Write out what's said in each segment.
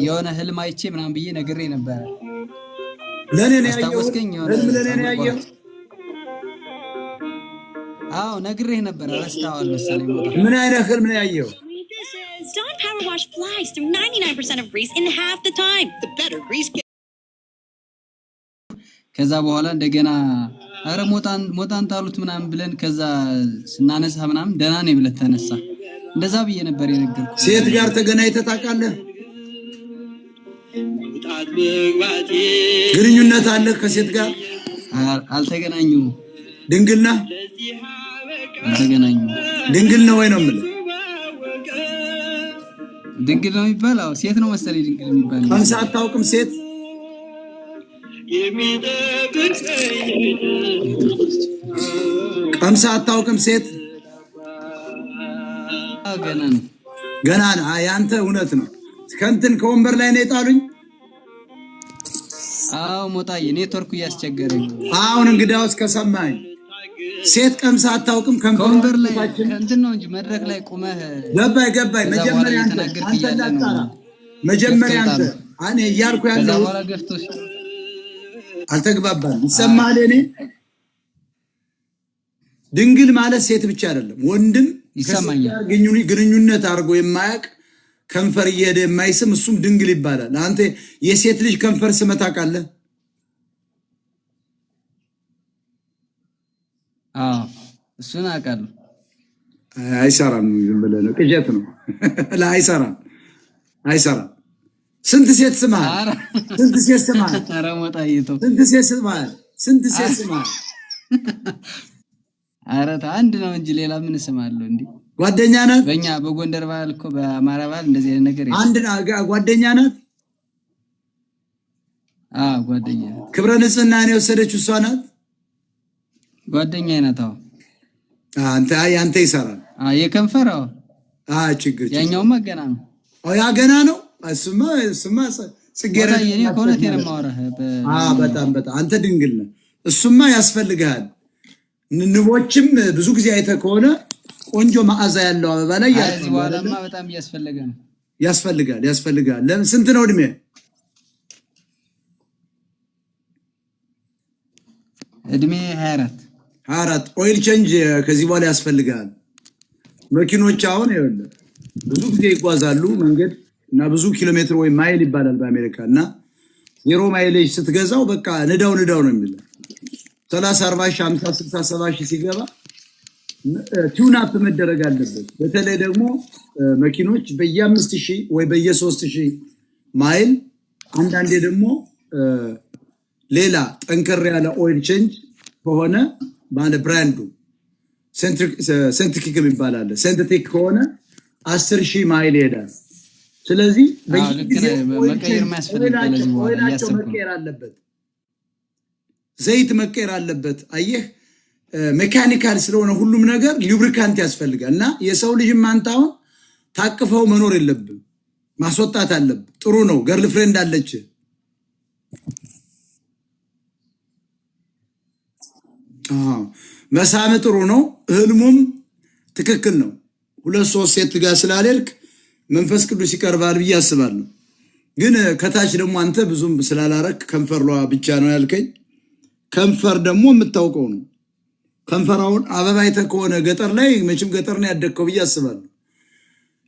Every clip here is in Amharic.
የሆነ ህልም አይቼ ምናምን ብዬ ነግሬ ነበር። ለኔ ነው ያየው ህልም ለኔ ነው ያየው። አዎ ነግሬህ ነበር አረስታዋል መሰለኝ። ምን አይነት ህልም ነው ያየው? Dawn Power Wash flies through 99% of grease in half the time. The better grease. ከዛ በኋላ እንደገና አረ ሞታን ታሉት ምናምን ብለን ከዛ ስናነሳ ምናምን ደህና ነኝ ብለህ ተነሳ። እንደዛ ብዬ ነበር የነገርኩህ። ሴት ጋር ተገናኝተህ ታውቃለህ? ግንኙነት አለ ከሴት ጋር? አልተገናኙም። ድንግል ነህ? አልተገናኙም። ድንግል ነው ወይ ነው የምልህ? ድንግል ነው የሚባለው? ሴት ነው መሰለኝ ድንግል የሚባለው። ቀምሳ አታውቅም ሴት? ቀምሳ አታውቅም ሴት? ገና ነው። ያንተ እውነት ነው። ከእንትን ከወንበር ላይ ነው የጣሉኝ። አዎ ሞጣዬ ኔትወርኩ እያስቸገረኝ። አሁን እንግዲያውስ ከሰማኝ ሴት ቀምሳ አታውቅም። ከወንበር ላይ እንትን ነው እንጂ መድረክ ላይ ቆመህ ገባኝ። መጀመሪያ አንተ እኔ እያልኩ ያለው አልተግባባንም። ይሰማል። እኔ ድንግል ማለት ሴት ብቻ አይደለም ወንድም ይሰማኛል። ግንኙነት አድርጎ የማያውቅ ከንፈር እየሄደ የማይስም እሱም ድንግል ይባላል። አንተ የሴት ልጅ ከንፈር ስመህ ታውቃለህ? አዎ እሱን አውቃለሁ። አይሰራም። ዝም ብለህ ነው፣ ቅዠት ነው። አይሰራም። ስንት ሴት ስማል? ኧረ ሞጣዬ ተው። ስንት ሴት ስማል? ኧረ አንድ ነው እንጂ ሌላ ምን ስማለሁ እንዴ? ጓደኛ ናት? በእኛ በጎንደር ባህል እኮ በአማራ ባህል እንደዚህ አይነት ነገር አንድ ጓደኛ ናት? አዎ ጓደኛ ናት። ክብረ ንጽህና ነው የወሰደችው እሷ ናት? ጓደኛ ናት። አዎ አንተ ይሰራል። የከንፈር ችግር ያኛውማ ገና ነው። ያ ገና ነው። እሱማ ጽጌረዳ የኔ ከሆነት የማወራህ በጣም አንተ ድንግል ነህ። እሱማ ያስፈልግሃል። ንቦችም ብዙ ጊዜ አይተህ ከሆነ ቆንጆ መዓዛ ያለው አበባ ላይ እዚህ በኋላማ በጣም እያስፈልገ ነው። ያስፈልጋል። ለምን? ስንት ነው እድሜ? እድሜ 24 ኦይል ቼንጅ ከዚህ በኋላ ያስፈልጋል። መኪኖች አሁን ይኸውልህ ብዙ ጊዜ ይጓዛሉ መንገድ እና ብዙ ኪሎ ሜትር ወይ ማይል ይባላል በአሜሪካ እና 0 ማይሌጅ ስትገዛው በቃ ንዳው ነው የሚለው 30 40 50 60 70 ሲገባ ቲዩን አፕ መደረግ አለበት። በተለይ ደግሞ መኪኖች በየ5000 ወይ በየ3000 ማይል አንዳንዴ ደግሞ ሌላ ጠንከር ያለ ኦይል ቼንጅ ከሆነ ማለት ብራንዱ ሴንትሪክ ይባላል። ሴንትሪክ ከሆነ 10000 ማይል ይሄዳል። ስለዚህ መቀየር አለበት። ዘይት መቀየር አለበት። አየህ ሜካኒካል ስለሆነ ሁሉም ነገር ሉብሪካንት ያስፈልጋል እና የሰው ልጅም አንተ አሁን ታቅፈው መኖር የለብም፣ ማስወጣት አለብህ። ጥሩ ነው። ገርል ፍሬንድ አለች። መሳም ጥሩ ነው። ህልሙም ትክክል ነው። 2-3 ሴት ጋር ስላልሄድክ መንፈስ ቅዱስ ይቀርባል ብዬ አስባለሁ። ግን ከታች ደግሞ አንተ ብዙም ስላላረክ ከንፈሯ ብቻ ነው ያልከኝ። ከንፈር ደግሞ የምታውቀው ነው። ከንፈራውን አበባ አይተህ ከሆነ ገጠር ላይ መቼም ገጠር ነው ያደግከው ብዬ አስባለሁ።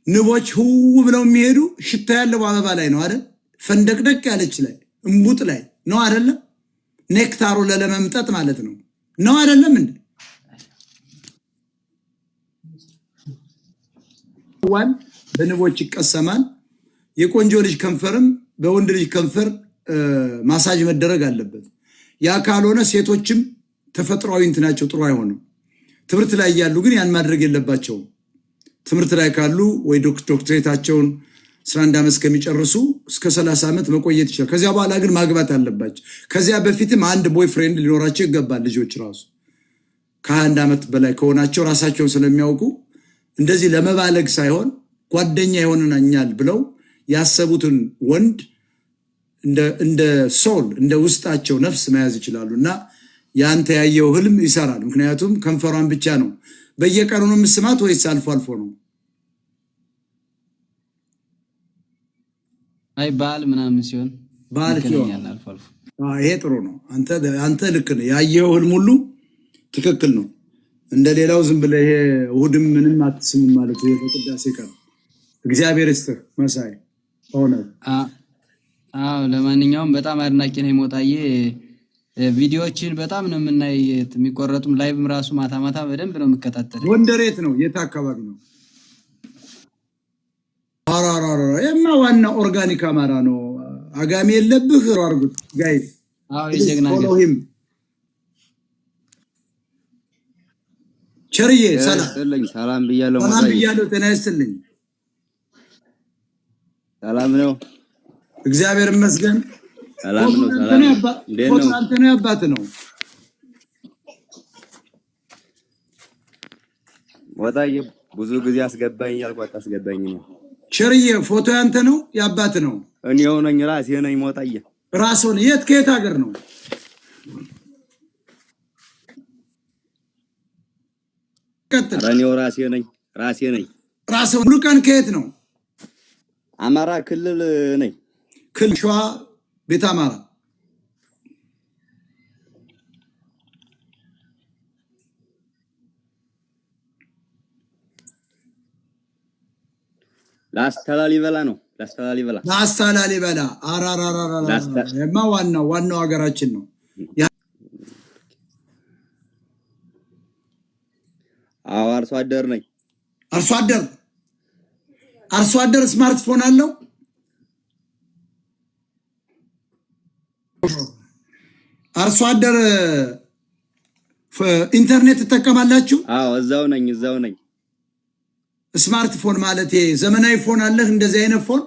ንቦች ህው ብለው የሚሄዱ ሽታ ያለው አበባ ላይ ነው አይደል? ፈንደቅደቅ ያለች ላይ እንቡጥ ላይ ነው አይደለም? ኔክታሩ ለመምጠጥ ማለት ነው አይደለም እንዴ? ዋን በንቦች ይቀሰማል። የቆንጆ ልጅ ከንፈርም በወንድ ልጅ ከንፈር ማሳጅ መደረግ አለበት። ያ ካልሆነ ሴቶችም ተፈጥሯዊ እንትናቸው ጥሩ አይሆንም። ትምህርት ላይ ያሉ ግን ያን ማድረግ የለባቸውም። ትምህርት ላይ ካሉ ወይ ዶክትሬታቸውን 11 ዓመት እስከሚጨርሱ እስከ 30 ዓመት መቆየት ይችላል። ከዚያ በኋላ ግን ማግባት አለባቸው። ከዚያ በፊትም አንድ ቦይፍሬንድ ሊኖራቸው ይገባል። ልጆች ራሱ ከ21 ዓመት በላይ ከሆናቸው ራሳቸውን ስለሚያውቁ እንደዚህ ለመባለግ ሳይሆን ጓደኛ ይሆነኛል ብለው ያሰቡትን ወንድ እንደ ሶል እንደ ውስጣቸው ነፍስ መያዝ ይችላሉ። እና ያንተ ያየው ህልም ይሰራል። ምክንያቱም ከንፈሯን ብቻ ነው። በየቀኑ ነው የምስማት ወይስ አልፎ አልፎ ነው? አይ በዓል ምናምን ሲሆን በዓል ሲሆን አልፎ አልፎ ይሄ ጥሩ ነው። አንተ ልክ ነህ። ያየው ህልም ሁሉ ትክክል ነው። እንደሌላው ዝም ብለህ ይሄ እሑድም ምንም አትስምም ማለት ነው። የቅዳሴ ቀን እግዚአብሔር ይስጥህ መሳይ ሆነ። አዎ ለማንኛውም በጣም አድናቂ ነኝ ሞጣዬ። ቪዲዮዎችን በጣም ነው የምናይ፣ የሚቆረጡም ላይቭም ራሱ ማታ ማታ በደንብ ነው የምከታተለው። ጎንደሬት ነው? የት አካባቢ ነው? አራራራ የማ ዋና ኦርጋኒክ አማራ ነው። አጋሚ የለብህ አርጉት ጋይስ። አዎ የጀግና ፎሎሂም ቸርዬ ሰላም ብያለሁ። ሰላም ብያለሁ። ጤና ይስጥልኝ። ሰላም ነው እግዚአብሔር ይመስገን። ሰላም ነው። ፎቶ አንተ ነው ያባት ነው ወጣዬ ብዙ ጊዜ አስገባኝ ያልኳት አስገባኝ ነው። ቸርዬ ፎቶ ያንተ ነው ያባት ነው? እኔ ሆነኝ ራሴ ነኝ። ሞጣዬ ራስዎን የት ከየት ሀገር ነው? ቀጥል። እኔው ራሴ ነኝ። ራስዎ ሙሉ ቀን ከየት ነው? አማራ ክልል ነኝ። ክልል ሸዋ ቤት አማራ። ላስተላሊበላ ነው። ላስተላሊበላ አራራራራ የማ ዋናው ሀገራችን ነው። አዎ አርሶ አደር ነኝ። አርሶ አደር ስማርትፎን አለው? አርሶ አደር ኢንተርኔት ትጠቀማላችሁ? አዎ እዛው ነኝ። ስማርትፎን ማለት ዘመናዊ ፎን አለህ? እንደዚህ አይነት ፎን